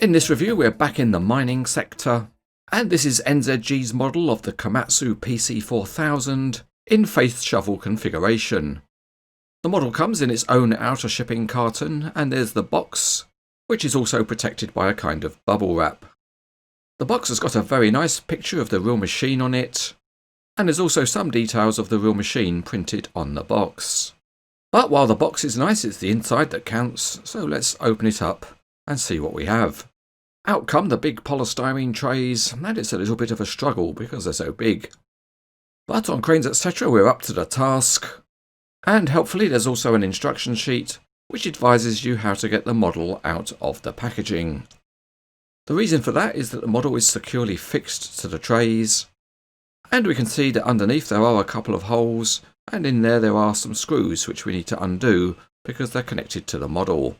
In this review we're back in the mining sector, and this is NZG's model of the Komatsu PC4000 in face shovel configuration. The model comes in its own outer shipping carton, and there's the box, which is also protected by a kind of bubble wrap. The box has got a very nice picture of the real machine on it, and there's also some details of the real machine printed on the box. But while the box is nice, it's the inside that counts, so let's open it up and see what we have. Out come the big polystyrene trays, and it's a little bit of a struggle because they're so big. But on Cranes etc. we're up to the task, and helpfully there's also an instruction sheet which advises you how to get the model out of the packaging. The reason for that is that the model is securely fixed to the trays, and we can see that underneath there are a couple of holes, and in there are some screws which we need to undo because they're connected to the model.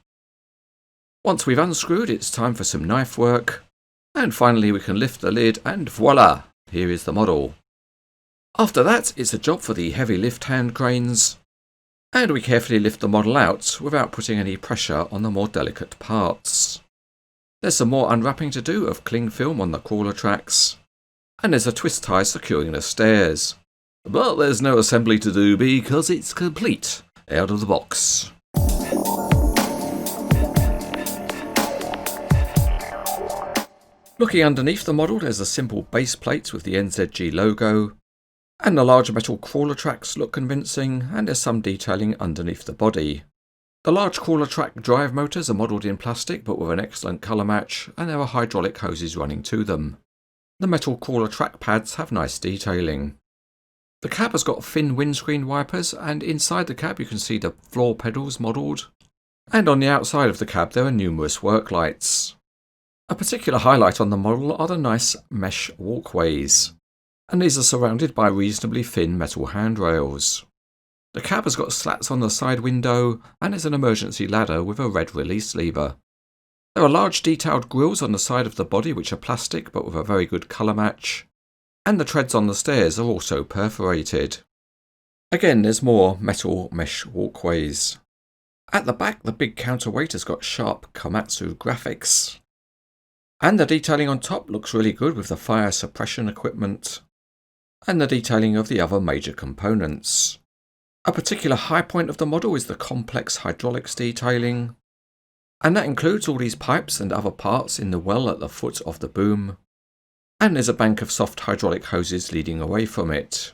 Once we've unscrewed, it's time for some knife work, and finally we can lift the lid and voila, here is the model. After that, it's a job for the heavy lift hand cranes, and we carefully lift the model out without putting any pressure on the more delicate parts. There's some more unwrapping to do of cling film on the crawler tracks, and there's a twist tie securing the stairs. But there's no assembly to do because it's complete out of the box. Looking underneath the model, there's a simple base plate with the NZG logo, and the large metal crawler tracks look convincing, and there's some detailing underneath the body. The large crawler track drive motors are modelled in plastic but with an excellent colour match, and there are hydraulic hoses running to them. The metal crawler track pads have nice detailing. The cab has got thin windscreen wipers, and inside the cab you can see the floor pedals modelled, and on the outside of the cab there are numerous work lights. A particular highlight on the model are the nice mesh walkways, and these are surrounded by reasonably thin metal handrails. The cab has got slats on the side window, and there's an emergency ladder with a red release lever. There are large detailed grills on the side of the body which are plastic but with a very good colour match, and the treads on the stairs are also perforated. Again, there's more metal mesh walkways. At the back, the big counterweight has got sharp Komatsu graphics, and the detailing on top looks really good with the fire suppression equipment, and the detailing of the other major components. A particular high point of the model is the complex hydraulics detailing, and that includes all these pipes and other parts in the well at the foot of the boom, and there's a bank of soft hydraulic hoses leading away from it.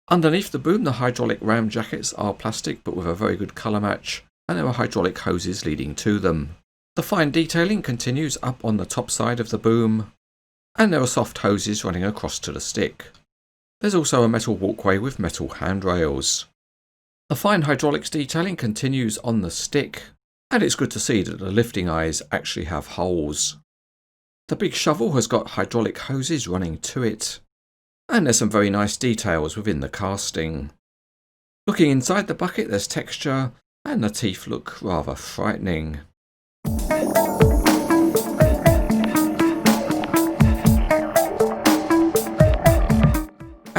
Underneath the boom, the hydraulic ram jackets are plastic but with a very good colour match, and there are hydraulic hoses leading to them. The fine detailing continues up on the top side of the boom, and there are soft hoses running across to the stick. There's also a metal walkway with metal handrails. The fine hydraulics detailing continues on the stick, and it's good to see that the lifting eyes actually have holes. The big shovel has got hydraulic hoses running to it, and there's some very nice details within the casting. Looking inside the bucket, there's texture, and the teeth look rather frightening.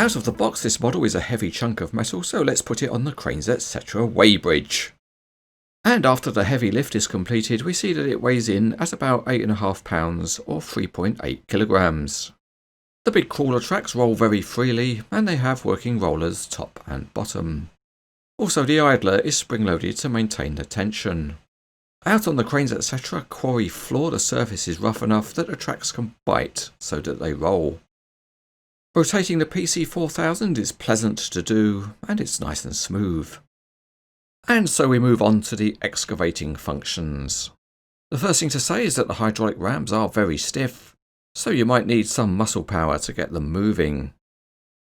Out of the box, this model is a heavy chunk of metal, so let's put it on the Cranes etc. weighbridge. And after the heavy lift is completed, we see that it weighs in at about 8.5 pounds or 3.8 kilograms. The big crawler tracks roll very freely, and they have working rollers top and bottom. Also, the idler is spring-loaded to maintain the tension. Out on the Cranes etc. quarry floor, the surface is rough enough that the tracks can bite so that they roll. Rotating the PC4000 is pleasant to do, and it's nice and smooth. And so we move on to the excavating functions. The first thing to say is that the hydraulic rams are very stiff, so you might need some muscle power to get them moving.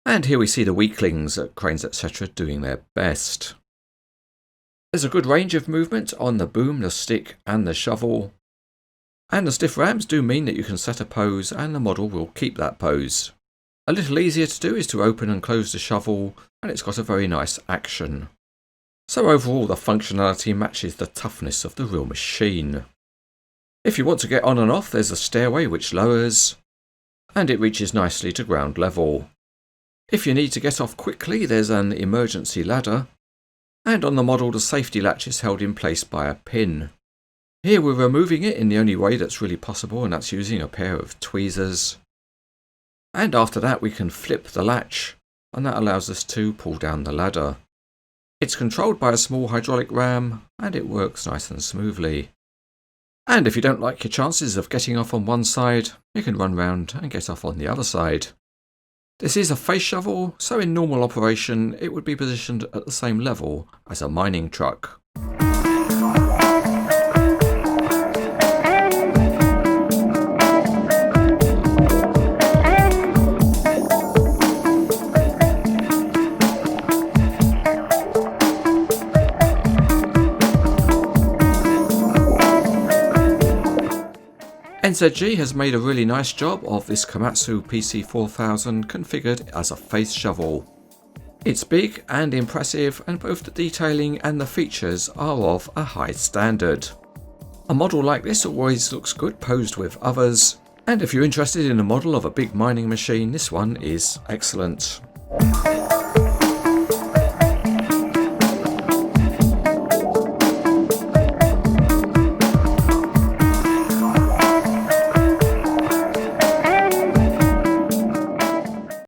And here we see the weaklings at Cranes etc. doing their best. There's a good range of movement on the boom, the stick and the shovel. And the stiff rams do mean that you can set a pose and the model will keep that pose. A little easier to do is to open and close the shovel, and it's got a very nice action. So overall the functionality matches the toughness of the real machine. If you want to get on and off, there's a stairway which lowers, and it reaches nicely to ground level. If you need to get off quickly, there's an emergency ladder, and on the model the safety latch is held in place by a pin. Here we're removing it in the only way that's really possible, and that's using a pair of tweezers. And after that we can flip the latch, and that allows us to pull down the ladder. It's controlled by a small hydraulic ram, and it works nice and smoothly. And if you don't like your chances of getting off on one side, you can run round and get off on the other side. This is a face shovel, so in normal operation it would be positioned at the same level as a mining truck. NZG has made a really nice job of this Komatsu PC4000 configured as a face shovel. It's big and impressive, and both the detailing and the features are of a high standard. A model like this always looks good posed with others, and if you're interested in a model of a big mining machine, this one is excellent.